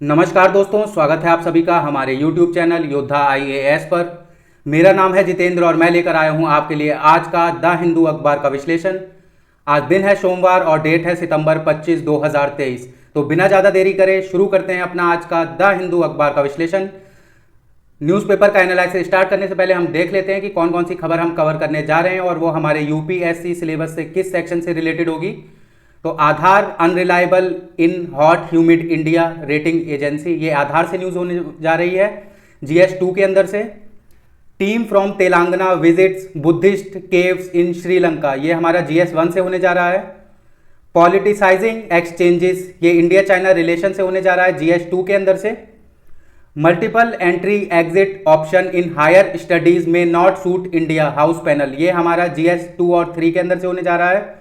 नमस्कार दोस्तों, स्वागत है आप सभी का हमारे YouTube चैनल योद्धा IAS पर। मेरा नाम है जितेंद्र और मैं लेकर आया हूं आपके लिए आज का द हिंदू अखबार का विश्लेषण। आज दिन है सोमवार और डेट है सितंबर 25, 2023। तो बिना ज़्यादा देरी करे शुरू करते हैं अपना आज का द हिंदू अखबार का विश्लेषण। न्यूज़पेपर का एनालिसिस स्टार्ट करने से पहले हम देख लेते हैं कि कौन कौन सी खबर हम कवर करने जा रहे हैं और वो हमारे यूपीएससी सिलेबस से किस सेक्शन से रिलेटेड होगी। तो Aadhaar unreliable in hot humid India rating agency, ये आधार से न्यूज़ होने जा रही है GS2 के अंदर से। Team from Telangana visits Buddhist caves in Sri Lanka, ये हमारा GS1 से होने जा रहा है। पॉलिटिसाइजिंग एक्सचेंजेस, ये इंडिया चाइना रिलेशन से होने जा रहा है GS2 के अंदर से। Multiple entry exit option in higher studies में not suit India house panel, ये हमारा GS2 और 3 के अंदर से होने जा रहा है।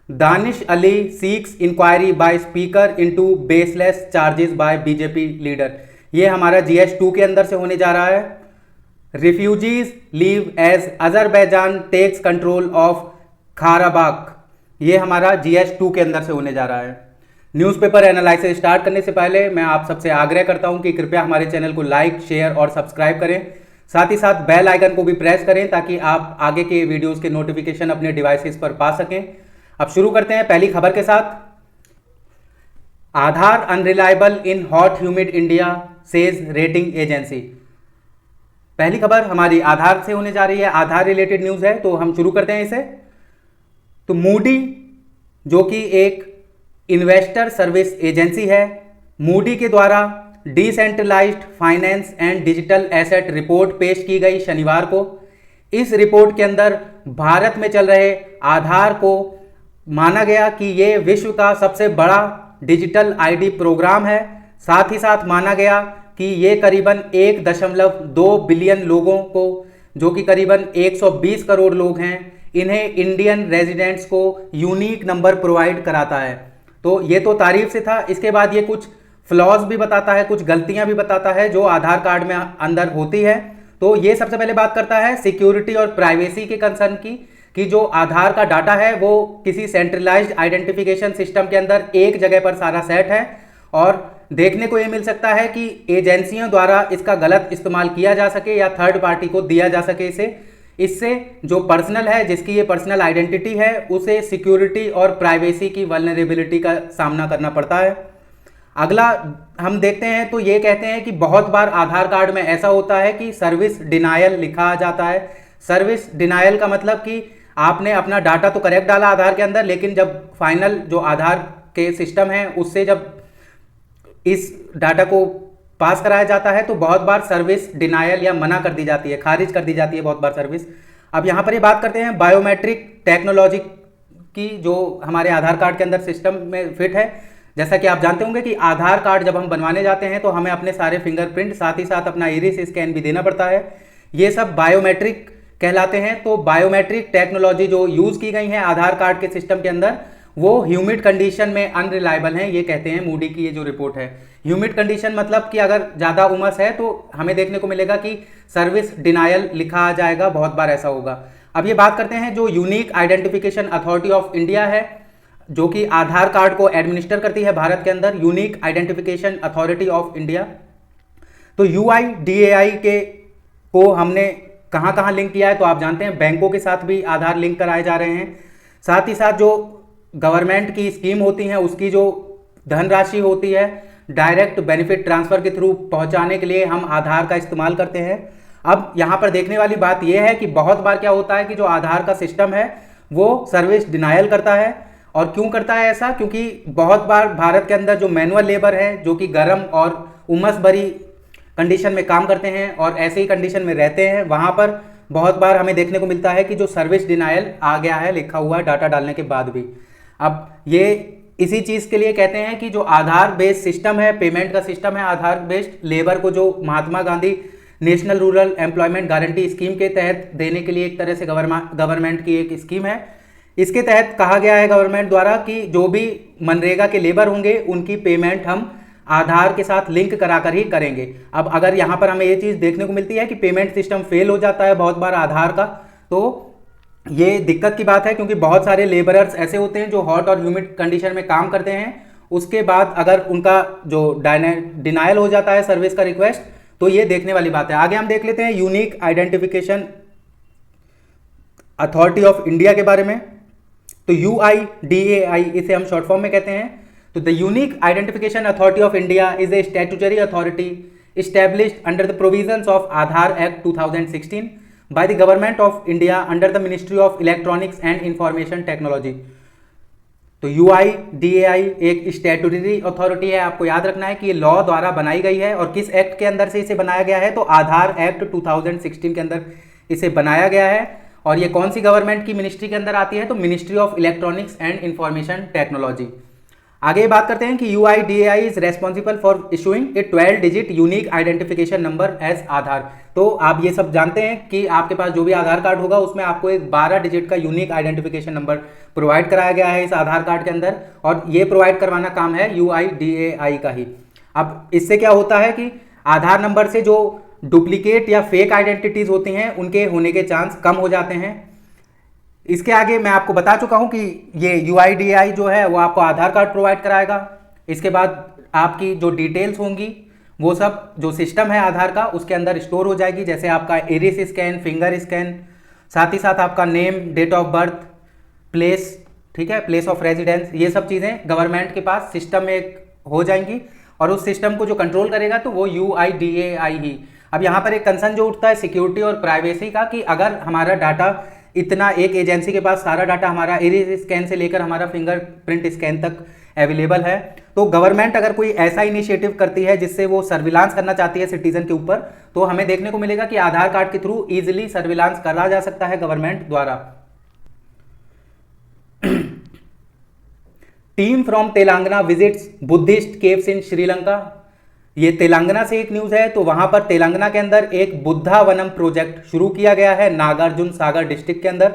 Danish Ali seeks inquiry by speaker into baseless charges by BJP leader, ये हमारा GS2 के अंदर से होने जा रहा है। Refugees leave as Azerbaijan takes control of Karabakh, ये हमारा GS2 के अंदर से होने जा रहा है। न्यूज़पेपर एनालिसिस स्टार्ट करने से पहले मैं आप सबसे आग्रह करता हूं कि कृपया हमारे चैनल को लाइक, शेयर और सब्सक्राइब करें। साथ ही साथ बेल आइकन को भी प्रेस करें ताकि आप आगे के वीडियोस के नोटिफिकेशन अपने डिवाइसेस पर पा सकें। अब शुरू करते हैं पहली खबर के साथ। Aadhaar unreliable in hot humid India says rating agency, पहली खबर हमारी आधार से होने जा रही है, आधार रिलेटेड न्यूज़ है, तो हम शुरू करते हैं इसे। तो मूडी जो कि एक इन्वेस्टर सर्विस एजेंसी है, मूडी के द्वारा decentralised finance and digital asset report पेश की गई शनिवार को। इस रिपोर्ट के अंदर भारत में चल रहे आधार को माना गया कि ये विश्व का सबसे बड़ा डिजिटल आईडी प्रोग्राम है। साथ ही साथ माना गया कि ये करीबन 1.2 बिलियन लोगों को, जो कि करीबन 120 करोड़ लोग हैं, इन्हें इंडियन रेजिडेंट्स को यूनिक नंबर प्रोवाइड कराता है। तो ये तो तारीफ से था, इसके बाद ये कुछ फ्लॉज भी बताता है, कुछ गलतियां भी बताता है जो आधार कार्ड में अंदर होती है। तो ये सबसे पहले बात करता है सिक्योरिटी और प्राइवेसी के कंसर्न की, कि जो आधार का डाटा है वो किसी सेंट्रलाइज्ड आइडेंटिफिकेशन सिस्टम के अंदर एक जगह पर सारा सेट है और देखने को ये मिल सकता है कि एजेंसियों द्वारा इसका गलत इस्तेमाल किया जा सके या थर्ड पार्टी को दिया जा सके इससे जो पर्सनल है, जिसकी ये पर्सनल आइडेंटिटी है, उसे सिक्योरिटी और प्राइवेसी की वल्नरेबिलिटी का सामना करना पड़ता है। अगला हम देखते हैं तो ये कहते हैं कि बहुत बार आधार कार्ड में ऐसा होता है कि सर्विस डिनायल लिखा जाता है। सर्विस डिनायल का मतलब कि आपने अपना डाटा तो करेक्ट डाला आधार के अंदर, लेकिन जब फाइनल जो आधार के सिस्टम है उससे जब इस डाटा को पास कराया जाता है तो बहुत बार सर्विस डिनायल या मना कर दी जाती है, खारिज कर दी जाती है बहुत बार सर्विस। अब यहाँ पर ये बात करते हैं बायोमेट्रिक टेक्नोलॉजी की, जो हमारे आधार कार्ड के अंदर सिस्टम में फिट है। जैसा कि आप जानते होंगे कि आधार कार्ड जब हम बनवाने जाते हैं तो हमें अपने सारे फिंगरप्रिंट, साथ ही साथ अपना इरिस स्कैन भी देना पड़ता है। ये सब बायोमेट्रिक कहलाते हैं। तो बायोमेट्रिक टेक्नोलॉजी जो यूज की गई है आधार कार्ड के सिस्टम के अंदर, वो ह्यूमिड कंडीशन में अनरिलायबल है, ये कहते हैं मूडी की ये जो रिपोर्ट है। ह्यूमिड कंडीशन मतलब कि अगर ज़्यादा उमस है तो हमें देखने को मिलेगा कि सर्विस डिनायल लिखा आ जाएगा, बहुत बार ऐसा होगा। अब ये बात करते हैं जो unique identification authority of India है, जो कि आधार कार्ड को एडमिनिस्टर करती है भारत के अंदर, unique identification authority of India. तो UIDAI के को हमने कहाँ कहाँ लिंक किया है तो आप जानते हैं बैंकों के साथ भी आधार लिंक कराए जा रहे हैं। साथ ही साथ जो गवर्नमेंट की स्कीम होती हैं उसकी जो धनराशि होती है डायरेक्ट बेनिफिट ट्रांसफर के थ्रू पहुंचाने के लिए हम आधार का इस्तेमाल करते हैं। अब यहाँ पर देखने वाली बात यह है कि बहुत बार क्या होता है कि जो आधार का सिस्टम है वो सर्विस डिनायल करता है। और क्यों करता है ऐसा? क्योंकि बहुत बार भारत के अंदर जो मैनुअल लेबर है, जो कि गर्म और उमस भरी कंडीशन में काम करते हैं और ऐसे ही कंडीशन में रहते हैं, वहाँ पर बहुत बार हमें देखने को मिलता है कि जो सर्विस डिनायल आ गया है लिखा हुआ है डाटा डालने के बाद भी। अब ये इसी चीज़ के लिए कहते हैं कि जो आधार बेस्ड सिस्टम है, पेमेंट का सिस्टम है आधार बेस्ड, लेबर को जो Mahatma Gandhi national rural employment guarantee scheme के तहत देने के लिए एक तरह से गवर्नमेंट की एक स्कीम है। इसके तहत कहा गया है गवर्नमेंट द्वारा कि जो भी मनरेगा के लेबर होंगे उनकी पेमेंट हम आधार के साथ लिंक कराकर ही करेंगे। अब अगर यहाँ पर हमें ये चीज़ देखने को मिलती है कि पेमेंट सिस्टम फेल हो जाता है बहुत बार आधार का, तो ये दिक्कत की बात है, क्योंकि बहुत सारे लेबरर्स ऐसे होते हैं जो हॉट और ह्यूमिड कंडीशन में काम करते हैं उसके बाद अगर उनका जो डिनायल हो जाता है सर्विस का रिक्वेस्ट, तो ये देखने वाली बात है। आगे हम देख लेते हैं unique identification authority of India के बारे में। तो UIDAI इसे हम शॉर्ट फॉर्म में कहते हैं। तो the unique identification authority of India is a statutory authority established under the provisions of Aadhaar Act 2016 by the Government of India under the Ministry of Electronics and Information Technology। तो UIDAI एक statutory authority है। आपको याद रखना है कि ये law द्वारा बनाई गई है, और किस एक्ट के अंदर से इसे बनाया गया है, तो आधार एक्ट 2016 के अंदर इसे बनाया गया है। और ये कौन सी गवर्नमेंट की मिनिस्ट्री के अंदर आती है, तो ministry of electronics and information technology. आगे बात करते हैं कि UIDAI is responsible for issuing a 12 digit unique identification number as Aadhaar. तो आप ये सब जानते हैं कि आपके पास जो भी आधार कार्ड होगा उसमें आपको एक 12 डिजिट का यूनिक आइडेंटिफिकेशन नंबर प्रोवाइड कराया गया है इस आधार कार्ड के अंदर, और ये प्रोवाइड करवाना काम है UIDAI का ही। अब इससे क्या होता है कि आधार नंबर से जो डुप्लीकेट या फेक आइडेंटिटीज होती हैं उनके होने के चांस कम हो जाते हैं। इसके आगे मैं आपको बता चुका हूं कि ये UIDAI जो है वो आपको आधार कार्ड प्रोवाइड कराएगा। इसके बाद आपकी जो डिटेल्स होंगी वो सब जो सिस्टम है आधार का उसके अंदर स्टोर हो जाएगी, जैसे आपका इरिस स्कैन, फिंगर स्कैन, साथ ही साथ आपका name, date of birth, place, ठीक है, प्लेस ऑफ रेजिडेंस, ये सब चीज़ें गवर्नमेंट के पास सिस्टम में हो जाएंगी, और उस सिस्टम को जो कंट्रोल करेगा तो वो UIDAI ही। अब यहाँ पर एक कंसर्न जो उठता है सिक्योरिटी और प्राइवेसी का, कि अगर हमारा डाटा इतना एक एजेंसी के पास सारा डाटा हमारा इरिस स्कैन से लेकर हमारा फिंगरप्रिंट स्कैन तक अवेलेबल है, तो गवर्नमेंट अगर कोई ऐसा इनिशिएटिव करती है जिससे वो सर्विलांस करना चाहती है सिटीजन के ऊपर, तो हमें देखने को मिलेगा कि आधार कार्ड के थ्रू इजीली सर्विलांस करा जा सकता है गवर्नमेंट द्वारा। Team from Telangana visits Buddhist caves in Sri Lanka. ये तेलंगाना से एक न्यूज है। तो वहां पर तेलंगाना के अंदर एक बुद्धा वनम प्रोजेक्ट शुरू किया गया है नागार्जुन सागर डिस्ट्रिक्ट के अंदर।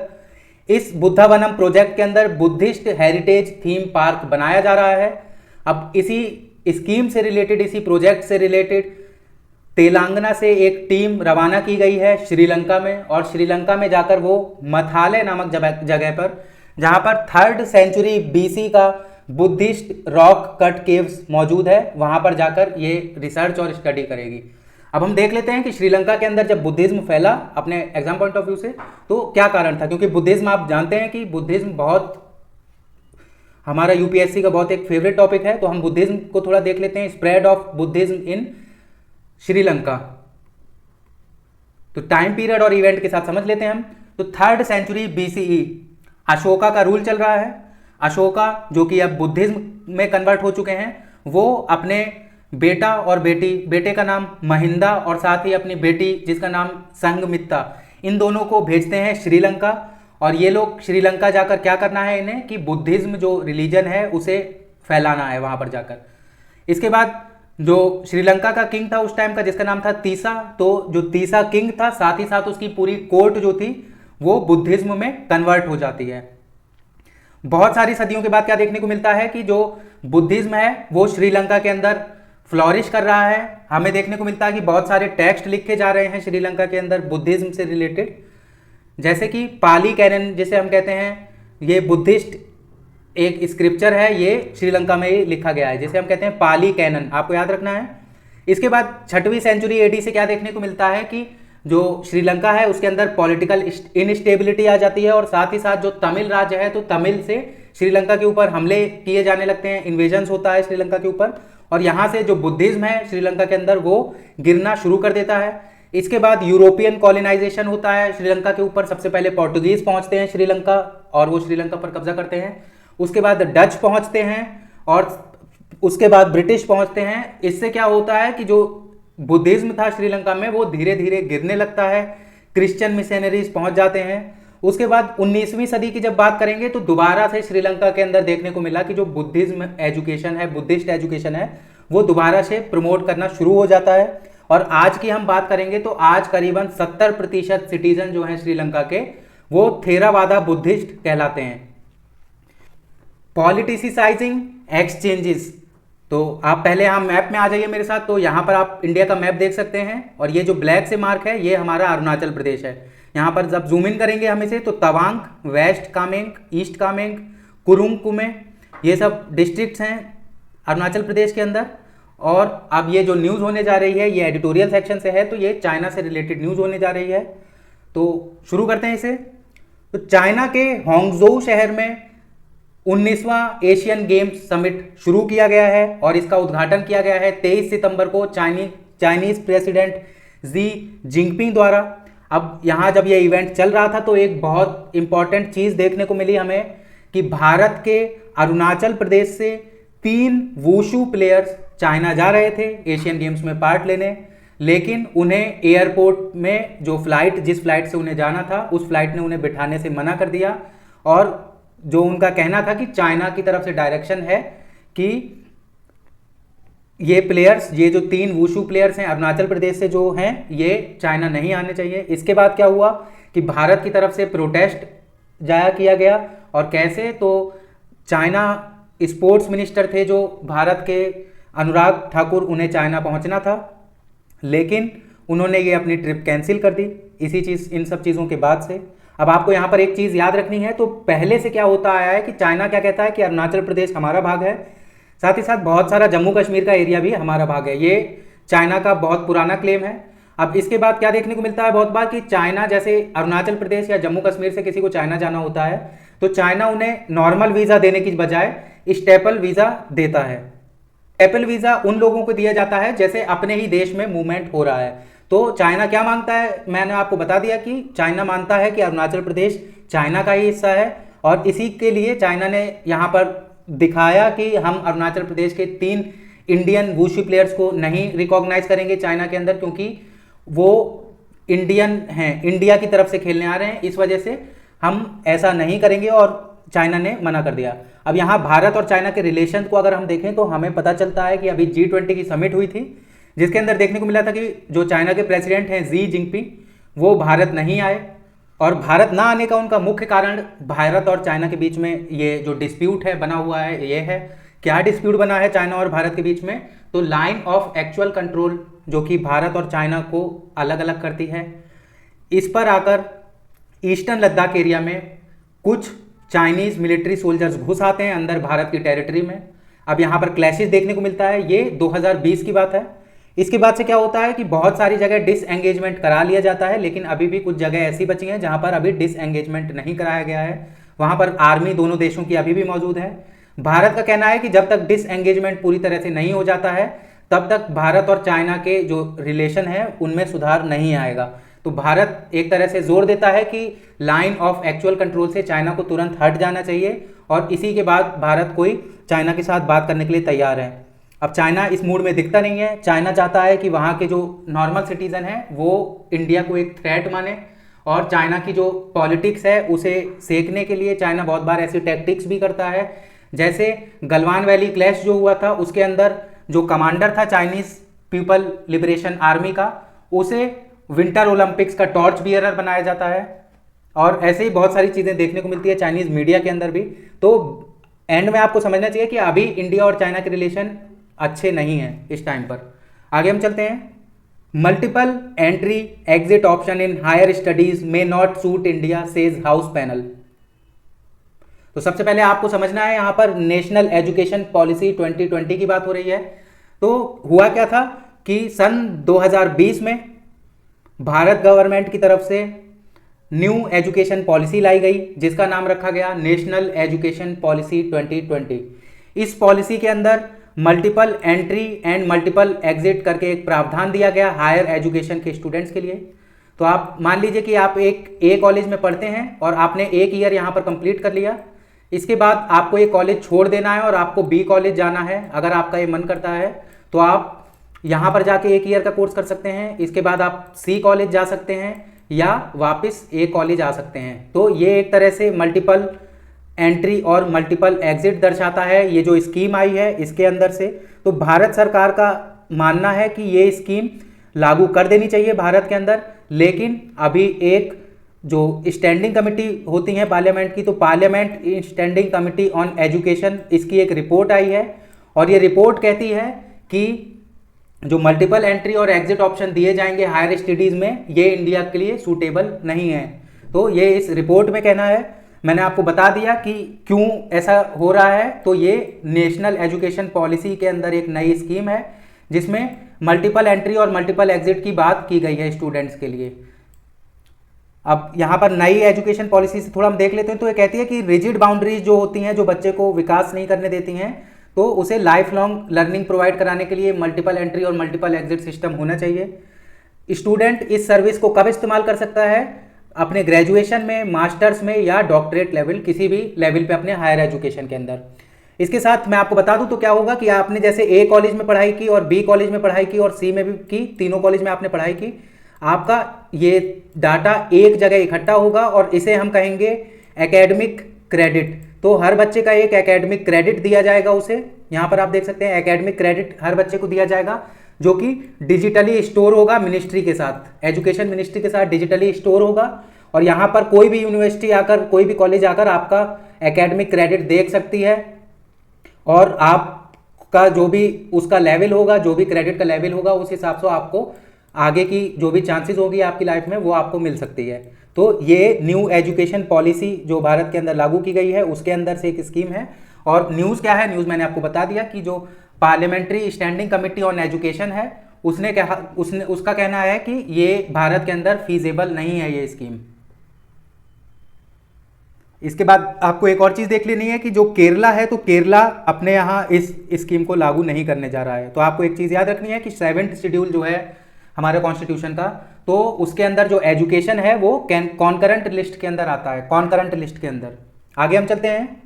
इस बुद्धा वनम प्रोजेक्ट के अंदर बुद्धिस्ट हेरिटेज थीम पार्क बनाया जा रहा है। अब इसी स्कीम से रिलेटेड, इसी प्रोजेक्ट से रिलेटेड तेलंगाना से एक टीम रवाना की गई है श्रीलंका में, और श्रीलंका में जाकर वो मथाले नामक जगह पर, जहां पर 3rd सेंचुरी BC का बुद्धिस्ट रॉक कट केव्स मौजूद है, वहां पर जाकर ये रिसर्च और स्टडी करेगी। अब हम देख लेते हैं कि श्रीलंका के अंदर जब बुद्धिज्म फैला अपने एग्जाम पॉइंट ऑफ व्यू से, तो क्या कारण था। क्योंकि बुद्धिज्म, आप जानते हैं कि बुद्धिज्म बहुत हमारा UPSC का बहुत एक फेवरेट टॉपिक है, तो हम बुद्धिज्म को थोड़ा देख लेते हैं। स्प्रेड ऑफ बुद्धिज्म इन श्रीलंका, तो टाइम पीरियड और इवेंट के साथ समझ लेते हैं हम। तो 3rd सेंचुरी BCE अशोका का रूल चल रहा है। अशोका जो कि अब बुद्धिज्म में कन्वर्ट हो चुके हैं, वो अपने बेटा और बेटी, बेटे का नाम महिंदा और साथ ही अपनी बेटी जिसका नाम संघमित्ता, इन दोनों को भेजते हैं श्रीलंका। और ये लोग श्रीलंका जाकर क्या करना है इन्हें, कि बुद्धिज्म जो रिलीजन है उसे फैलाना है वहां पर जाकर। इसके बाद जो श्रीलंका का किंग था उस टाइम का, जिसका नाम था तीसा, तो जो तीसा किंग था, साथ ही साथ उसकी पूरी कोर्ट जो थी वो बुद्धिज्म में कन्वर्ट हो जाती है। बहुत सारी सदियों के बाद क्या देखने को मिलता है कि जो बुद्धिज्म है वो श्रीलंका के अंदर फ्लॉरिश कर रहा है। हमें देखने को मिलता है कि बहुत सारे टेक्स्ट लिखे जा रहे हैं श्रीलंका के अंदर बुद्धिज्म से रिलेटेड, जैसे कि पाली कैनन जिसे हम कहते हैं, ये बुद्धिस्ट एक स्क्रिप्चर है, ये श्रीलंका में ही लिखा गया है, जिसे हम कहते हैं पाली कैनन, आपको याद रखना है। इसके बाद 6वीं सेंचुरी AD से क्या देखने को मिलता है कि जो श्रीलंका है उसके अंदर पॉलिटिकल इनस्टेबिलिटी आ जाती है, और साथ ही साथ जो तमिल राज्य है, तो तमिल से श्रीलंका के ऊपर हमले किए जाने लगते हैं, इन्वेजन्स होता है श्रीलंका के ऊपर, और यहाँ से जो बुद्धिज्म है श्रीलंका के अंदर वो गिरना शुरू कर देता है। इसके बाद यूरोपियन कॉलोनाइजेशन होता है श्रीलंका के ऊपर। सबसे पहले पोर्टुगीज पहुंचते हैं श्रीलंका और वो श्रीलंका पर कब्जा करते हैं। उसके बाद डच पहुंचते हैं और उसके बाद ब्रिटिश पहुंचते हैं। इससे क्या होता है कि जो बुद्धिज्म था श्रीलंका में वो धीरे धीरे गिरने लगता है, क्रिश्चियन मिशनरीज पहुंच जाते हैं। उसके बाद 19वीं सदी की जब बात करेंगे तो दोबारा से श्रीलंका के अंदर देखने को मिला कि जो बुद्धिज्म एजुकेशन है, बुद्धिस्ट एजुकेशन है, वो दोबारा से प्रमोट करना शुरू हो जाता है। और आज की हम बात करेंगे तो आज करीबन 70% सिटीजन जो हैं श्रीलंका के वो थेरावादा बुद्धिस्ट कहलाते हैं। पॉलिटिसाइजिंग एक्सचेंजेस, तो आप पहले यहाँ मैप में आ जाइए मेरे साथ। तो यहाँ पर आप इंडिया का मैप देख सकते हैं और ये जो ब्लैक से मार्क है ये हमारा अरुणाचल प्रदेश है। यहाँ पर जब जूम इन करेंगे हम इसे तो तवांग, वेस्ट कामेंग, ईस्ट कामेंग, कुरुंग कुमे, ये सब डिस्ट्रिक्ट्स हैं अरुणाचल प्रदेश के अंदर। और अब ये जो न्यूज़ होने जा रही है ये एडिटोरियल सेक्शन से है, तो ये चाइना से रिलेटेड न्यूज़ होने जा रही है। तो शुरू करते हैं इसे। तो चाइना के होंगजोउ शहर में 19वां एशियन गेम्स समिट शुरू किया गया है और इसका उद्घाटन किया गया है 23 सितंबर को चाइनीज प्रेसिडेंट जी जिनपिंग द्वारा। अब यहाँ जब ये इवेंट चल रहा था तो एक बहुत इंपॉर्टेंट चीज़ देखने को मिली हमें कि भारत के अरुणाचल प्रदेश से 3 वुशु प्लेयर्स चाइना जा रहे थे एशियन गेम्स में पार्ट लेने, लेकिन उन्हें एयरपोर्ट में जिस फ्लाइट से उन्हें जाना था उस फ्लाइट ने उन्हें बिठाने से मना कर दिया। और जो उनका कहना था कि चाइना की तरफ से डायरेक्शन है कि ये जो 3 वुशु प्लेयर्स हैं अरुणाचल प्रदेश से जो हैं ये चाइना नहीं आने चाहिए। इसके बाद क्या हुआ कि भारत की तरफ से प्रोटेस्ट जाया किया गया। और कैसे, तो चाइना स्पोर्ट्स मिनिस्टर थे जो भारत के अनुराग ठाकुर, उन्हें चाइना पहुंचना था, लेकिन उन्होंने ये अपनी ट्रिप कैंसिल कर दी इन सब चीज़ों के बाद से। अब आपको यहाँ पर एक चीज़ याद रखनी है, तो पहले से क्या होता आया है कि चाइना क्या कहता है कि अरुणाचल प्रदेश हमारा भाग है, साथ ही साथ बहुत सारा जम्मू कश्मीर का एरिया भी हमारा भाग है। ये चाइना का बहुत पुराना क्लेम है। अब इसके बाद क्या देखने को मिलता है बहुत बार कि चाइना, जैसे अरुणाचल प्रदेश या जम्मू कश्मीर से किसी को चाइना जाना होता है तो चाइना उन्हें नॉर्मल वीज़ा देने की बजाय स्टेपल वीज़ा देता है। स्टेपल वीज़ा उन लोगों को दिया जाता है जैसे अपने ही देश में मूवमेंट हो रहा है। तो चाइना क्या मांगता है, मैंने आपको बता दिया कि चाइना मानता है कि अरुणाचल प्रदेश चाइना का ही हिस्सा है और इसी के लिए चाइना ने यहाँ पर दिखाया कि हम अरुणाचल प्रदेश के 3 इंडियन वुशु प्लेयर्स को नहीं रिकॉग्नाइज करेंगे चाइना के अंदर, क्योंकि वो इंडियन हैं, इंडिया की तरफ से खेलने आ रहे हैं, इस वजह से हम ऐसा नहीं करेंगे और चाइना ने मना कर दिया। अब यहाँ भारत और चाइना के रिलेशन को अगर हम देखें तो हमें पता चलता है कि अभी G20 की समिट हुई थी जिसके अंदर देखने को मिला था कि जो चाइना के प्रेसिडेंट हैं जी जिनपिंग वो भारत नहीं आए। और भारत ना आने का उनका मुख्य कारण भारत और चाइना के बीच में ये जो डिस्प्यूट है बना हुआ है, ये है। क्या डिस्प्यूट बना है चाइना और भारत के बीच में, तो लाइन ऑफ एक्चुअल कंट्रोल जो कि भारत और चाइना को अलग अलग करती है, इस पर आकर ईस्टर्न लद्दाख एरिया में कुछ चाइनीज मिलिट्री सोल्जर्स घुस आते हैं अंदर भारत की टेरिटरी में। अब यहाँ पर क्लैशेस देखने को मिलता है, ये 2020 की बात है। इसके बाद से क्या होता है कि बहुत सारी जगह डिसएंगेजमेंट करा लिया जाता है, लेकिन अभी भी कुछ जगह ऐसी बची हैं जहाँ पर अभी डिसएंगेजमेंट नहीं कराया गया है। वहाँ पर आर्मी दोनों देशों की अभी भी मौजूद है। भारत का कहना है कि जब तक डिसएंगेजमेंट पूरी तरह से नहीं हो जाता है तब तक भारत और चाइना के जो रिलेशन है उनमें सुधार नहीं आएगा। तो भारत एक तरह से जोर देता है कि लाइन ऑफ एक्चुअल कंट्रोल से चाइना को तुरंत हट जाना चाहिए और इसी के बाद भारत कोई चाइना के साथ बात करने के लिए तैयार है। अब चाइना इस मूड में दिखता नहीं है। चाइना चाहता है कि वहाँ के जो नॉर्मल सिटीजन हैं वो इंडिया को एक थ्रेट माने और चाइना की जो पॉलिटिक्स है उसे सेकने के लिए चाइना बहुत बार ऐसी टैक्टिक्स भी करता है। जैसे गलवान वैली क्लैश जो हुआ था उसके अंदर जो कमांडर था चाइनीज पीपल लिबरेशन आर्मी का, उसे विंटर ओलंपिक्स का टॉर्च बियरर बनाया जाता है। और ऐसे ही बहुत सारी चीज़ें देखने को मिलती है चाइनीज मीडिया के अंदर भी। तो एंड में आपको समझना चाहिए कि अभी इंडिया और चाइना के रिलेशन अच्छे नहीं हैं इस टाइम पर। आगे हम चलते हैं। Multiple entry exit option in higher studies may not suit India says house panel. तो सबसे पहले आपको समझना है यहाँ पर नेशनल एजुकेशन पॉलिसी 2020 की बात हो रही है। तो हुआ क्या था कि सन 2020 में भारत गवर्नमेंट की तरफ से न्यू एजुकेशन पॉलिसी लाई गई जिसका नाम रखा गया नेशनल एजुकेशन पॉलिसी 2020। इस पॉलिसी के अंदर multiple entry and multiple exit करके एक प्रावधान दिया गया हायर एजुकेशन के स्टूडेंट्स के लिए। तो आप मान लीजिए कि आप एक कॉलेज में पढ़ते हैं और आपने 1 ईयर यहाँ पर कंप्लीट कर लिया। इसके बाद आपको ये कॉलेज छोड़ देना है और आपको बी कॉलेज जाना है। अगर आपका ये मन करता है तो आप यहाँ पर जाके 1 ईयर का कोर्स कर सकते हैं। इसके बाद आप सी कॉलेज जा सकते हैं या वापस ए कॉलेज आ सकते हैं। तो ये एक तरह से मल्टीपल एंट्री और मल्टीपल एग्जिट दर्शाता है ये जो स्कीम आई है इसके अंदर से। तो भारत सरकार का मानना है कि ये स्कीम लागू कर देनी चाहिए भारत के अंदर, लेकिन अभी एक जो स्टैंडिंग कमेटी होती है पार्लियामेंट की, तो parliament standing committee on education, इसकी एक रिपोर्ट आई है और ये रिपोर्ट कहती है कि जो मल्टीपल एंट्री और एग्जिट ऑप्शन दिए जाएंगे हायर स्टडीज़ में ये इंडिया के लिए सूटेबल नहीं है। तो ये इस रिपोर्ट में कहना है। मैंने आपको बता दिया कि क्यों ऐसा हो रहा है। तो ये नेशनल एजुकेशन पॉलिसी के अंदर एक नई स्कीम है जिसमें मल्टीपल एंट्री और मल्टीपल एग्जिट की बात की गई है स्टूडेंट्स के लिए। अब यहाँ पर नई एजुकेशन पॉलिसी से थोड़ा हम देख लेते हैं। तो ये कहती है कि रिजिड बाउंड्रीज जो होती हैं, जो बच्चे को विकास नहीं करने देती हैं, तो उसे लाइफ लॉन्ग लर्निंग प्रोवाइड कराने के लिए मल्टीपल एंट्री और मल्टीपल एग्जिट सिस्टम होना चाहिए। स्टूडेंट इस सर्विस को कब इस्तेमाल कर सकता है? अपने ग्रेजुएशन में, मास्टर्स में या डॉक्टरेट लेवल, किसी भी लेवल पे अपने हायर एजुकेशन के अंदर। इसके साथ मैं आपको बता दूं तो क्या होगा कि आपने जैसे ए कॉलेज में पढ़ाई की और बी कॉलेज में पढ़ाई की और सी में भी की, तीनों कॉलेज में आपने पढ़ाई की, आपका ये डाटा एक जगह इकट्ठा होगा और इसे हम कहेंगे एकेडमिक क्रेडिट। तो हर बच्चे का एक एकेडमिक क्रेडिट दिया जाएगा उसे। यहाँ पर आप देख सकते हैं एकेडमिक क्रेडिट हर बच्चे को दिया जाएगा, जो कि डिजिटली स्टोर होगा मिनिस्ट्री के साथ, एजुकेशन मिनिस्ट्री के साथ डिजिटली स्टोर होगा। और यहाँ पर कोई भी यूनिवर्सिटी आकर, कोई भी कॉलेज आकर आपका एकेडमिक क्रेडिट देख सकती है और आपका जो भी उसका लेवल होगा, जो भी क्रेडिट का लेवल होगा, उस हिसाब से आपको आगे की जो भी चांसेस होगी आपकी लाइफ में वो आपको मिल सकती है। तो ये न्यू एजुकेशन पॉलिसी जो भारत के अंदर लागू की गई है उसके अंदर से एक स्कीम है। और न्यूज़ क्या है? न्यूज़ मैंने आपको बता दिया कि जो parliamentary standing committee on education है उसका कहना है कि ये भारत के अंदर फीजेबल नहीं है ये स्कीम। इसके बाद आपको एक और चीज़ देख लेनी है कि जो केरला है, तो केरला अपने यहाँ इस स्कीम को लागू नहीं करने जा रहा है। तो आपको एक चीज़ याद रखनी है कि 7th शेड्यूल जो है हमारे कॉन्स्टिट्यूशन का, तो उसके अंदर जो एजुकेशन है वो कॉन्करेंट लिस्ट के अंदर आता है, कॉन्करेंट लिस्ट के अंदर। आगे हम चलते हैं।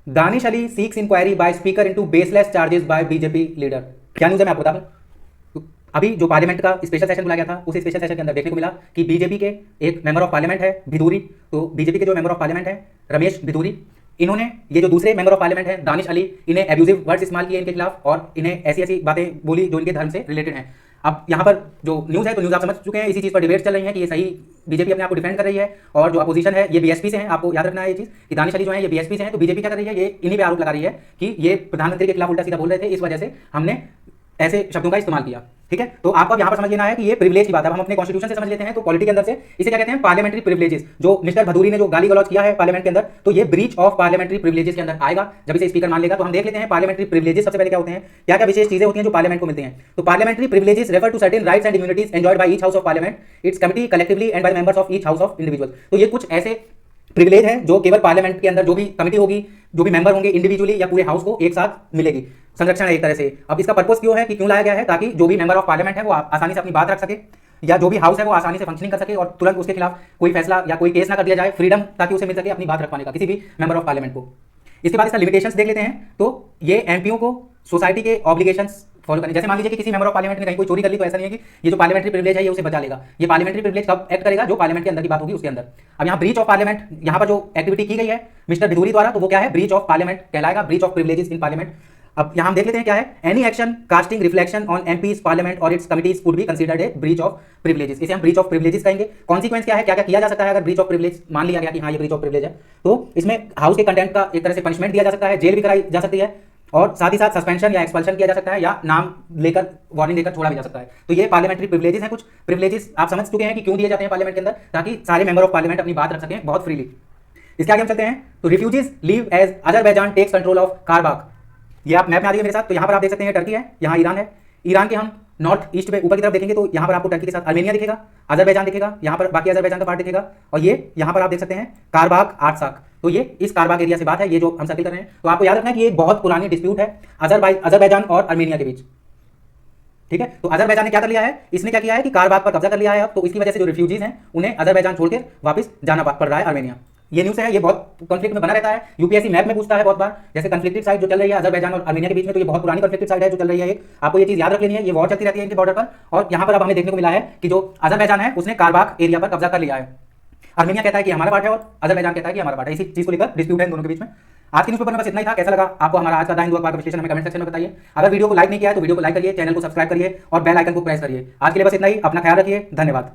Danish Ali seeks inquiry by speaker into baseless charges by BJP leader. क्या न्यूज़ है मैं आपको बता दूं। अभी जो पार्लियामेंट का स्पेशल सेशन बुलाया गया था, उस स्पेशल सेशन के अंदर देखने को मिला कि बीजेपी के एक मेंबर ऑफ पार्लियामेंट है भिदूरी। तो बीजेपी के जो मेंबर ऑफ पार्लियामेंट है रमेश भिदूरी, इन्होंने ये जो दूसरे मेंबर ऑफ पार्लियामेंट है दानिश अली, इन्हें एब्यूजिव वर्ड्स इस्तेमाल किए इनके खिलाफ और इन्हें ऐसी ऐसी बातें बोली जो इनके धर्म से रिलेटेड हैं। अब यहाँ पर जो न्यूज़ है, तो न्यूज़ आप समझ चुके हैं, इसी चीज़ पर डिबेट चल रही है कि ये सही बीजेपी अपने आप को डिफेंड कर रही है और जो अपोजिशन है ये बीएसपी से है। आपको याद रखना है ये चीज़ कि दानिश अली जो है ये बीएसपी से है। तो बीजेपी क्या कर रही है, ये इन्हीं पे आरोप लगा रही है कि ये प्रधानमंत्री के खिलाफ उल्टा सीधा बोल रहे थे, इस वजह से हमने ऐसे शब्दों का इस्तेमाल किया। ठीक है, तो आपको अब यहाँ पर समझ लेना है कि ये प्रिविलेज की बात है। हम अपने कॉन्स्टिट्यूशन से समझ लेते हैं। तो पॉलिटी के अंदर से इसे क्या कहते हैं? Parliamentary privileges. जो मिस्टर भदूरी ने जो गाली गलौज किया है पार्लियामेंट के अंदर, तो ये ब्रीच ऑफ पार्लियामेंट्री प्रिविलेजेस के अंदर आएगा जब इसे स्पीकर मान लेगा। तो हम देख लेते हैं पार्लियामेंट्री प्रिविलेजेस सबसे पहले क्या होते हैं, क्या क्या विशेष चीजें होती हैं जो पार्लियामेंट को मिलती हैं। तो parliamentary privileges refer to certain rights and immunities enjoyed by each house of parliament, its committee collectively and by members of each house of individual. तो ये कुछ ऐसे प्रिविलेज है जो केवल पार्लियामेंट के अंदर जो भी कमिटी होगी, जो भी मेंबर होंगे इंडिविजुअली या पूरे हाउस को एक साथ मिलेगी, संरक्षण है एक तरह से। अब इसका पर्पस क्यों है कि क्यों लाया गया है? ताकि जो भी मेंबर ऑफ पार्लियामेंट है वो आसानी से अपनी बात रख सके, या जो भी हाउस है वो आसानी से फंक्शनिंग कर सके और तुरंत उसके खिलाफ कोई फैसला या कोई केस ना कर दिया जाए, फ्रीडम ताकि उसे मिल सके अपनी बात रख पाने का, किसी भी मेंबर ऑफ पार्लियामेंट को। इसके बाद इसका लिमिटेशंस देख लेते हैं। तो ये एमपीओ को सोसाइटी के ऑब्लिगेशंस फॉलो करने, जैसे मान लीजिए कि किसी मेंबर ऑफ पार्लियामेंट ने कहीं कोई चोरी कर ली, तो ऐसा नहीं है कि ये जो पार्लियामेंट्री प्रिविलेज है ये उसे बचा लेगा। ये पार्लियामेंट्री प्रिविलेज कब एक्ट करेगा? जो पार्लियामेंट के अंदर की बात होगी उसके अंदर। अब यहाँ ब्रीच ऑफ पार्लियामेंट, यहाँ पर जो एक्टिविटी की गई है मिस्टर भिदूरी द्वारा, तो वो क्या है? ब्रीच ऑफ पार्लियामेंट कहलाएगा, breach of privileges in parliament. अब यहाँ हम देख लेते हैं क्या है। Any action casting reflection on MPs parliament और its committees could be considered a breach of privileges. इसे हम ब्रीच ऑफ प्रिविलेजेस कहेंगे। कॉन्सिक्वेंस क्या है, क्या क्या किया जा सकता है अगर ब्रीच ऑफ प्रिविलेज मान लिया गया कि हाँ ये ब्रीच ऑफ प्रिविलेज है? तो इसमें हाउस के कंटेंट का एक तरह से पनिशमेंट दिया जा सकता है, जेल भी कराई जा सकती है और साथ ही साथ सस्पेंशन या एक्सपल्शन किया जा सकता है, या नाम लेकर वार्निंग देकर छोड़ा भी जा सकता है। तो ये पार्लियामेंट्री प्रिविलेजेस हैं। कुछ प्रिविलेजेस आप समझ चुके हैं कि क्यों दिए जाते हैं पार्लियामेंट के अंदर, ताकि सारे मेंबर ऑफ पार्लियामेंट अपनी बात रख सकें बहुत फ्रीली। इसके आगे हम चलते हैं। तो refugees leave as Azerbaijan takes control of Karabakh. ये आप मैप में आ जाइए मेरे साथ। तो यहाँ पर आप देख सकते हैं टर्की है, यहाँ ईरान है। ईरान के हम नॉर्थ ईस्ट पे ऊपर की तरफ देखेंगे तो यहाँ पर आपको टर्की के साथ अर्मेनिया दिखेगा, अजरबैजान दिखेगा, यहाँ पर बाकी अजरबैजान का पार्ट दिखेगा, और ये यहाँ पर आप देख सकते हैं कारबाख आर्टसाख। तो ये इस कारबाख एरिया से बात है, ये जो हम सर्किल कर रहे हैं। तो आपको याद रखना है कि ये बहुत पुरानी डिस्प्यूट है अजरबैजान और अर्मेनिया के बीच। ठीक है, तो अजरबैजान ने क्या कर लिया है, इसने क्या किया है कि कारबाख पर कब्जा कर लिया है अब। तो इसकी वजह से जो रिफ्यूजीज हैं उन्हें अजरबैजान छोड़कर वापस जाना पड़ रहा है अर्मेनिया। ये न्यूज़ है, ये बहुत कॉन्फ्लिक्ट में बना रहता है। यूपीएससी मैप में पूछता है बहुत बार, जैसे कॉन्फ्लिक्टेड साइड जो चल रही है अजरबैजान और अर्मेनिया के बीच में, तो ये बहुत पुरानी कॉन्फ्लिक्टेड साइड है जो चल रही है। एक आपको ये चीज़ याद रख लेनी है, ये वॉर चलती रहती है इनके बॉर्डर पर। और यहाँ पर अब हमें देखने को मिला है कि जो अजरबैजान है उसने कारबाख एरिया पर कब्जा कर लिया है। अर्मेनिया कहता है कि हमारा पार्ट है और अजरबैजान कहता है कि हमारा पार्ट है। इसी चीज़ को लेकर डिस्प्यूट है इन दोनों के बीच में। आज के न्यूज़पेपर में बस इतना ही था। कैसा लगा आपको हमारा आज का द हिंदू अखबार का विश्लेषण, हमें कमेंट सेक्शन में बताइए। अगर वीडियो को लाइक नहीं किया है तो वीडियो को लाइक करिए, चैनल को सब्सक्राइब करिए और बेल आइकन को प्रेस करिए। आज के लिए बस इतना ही। अपना ख्याल रखिए, धन्यवाद।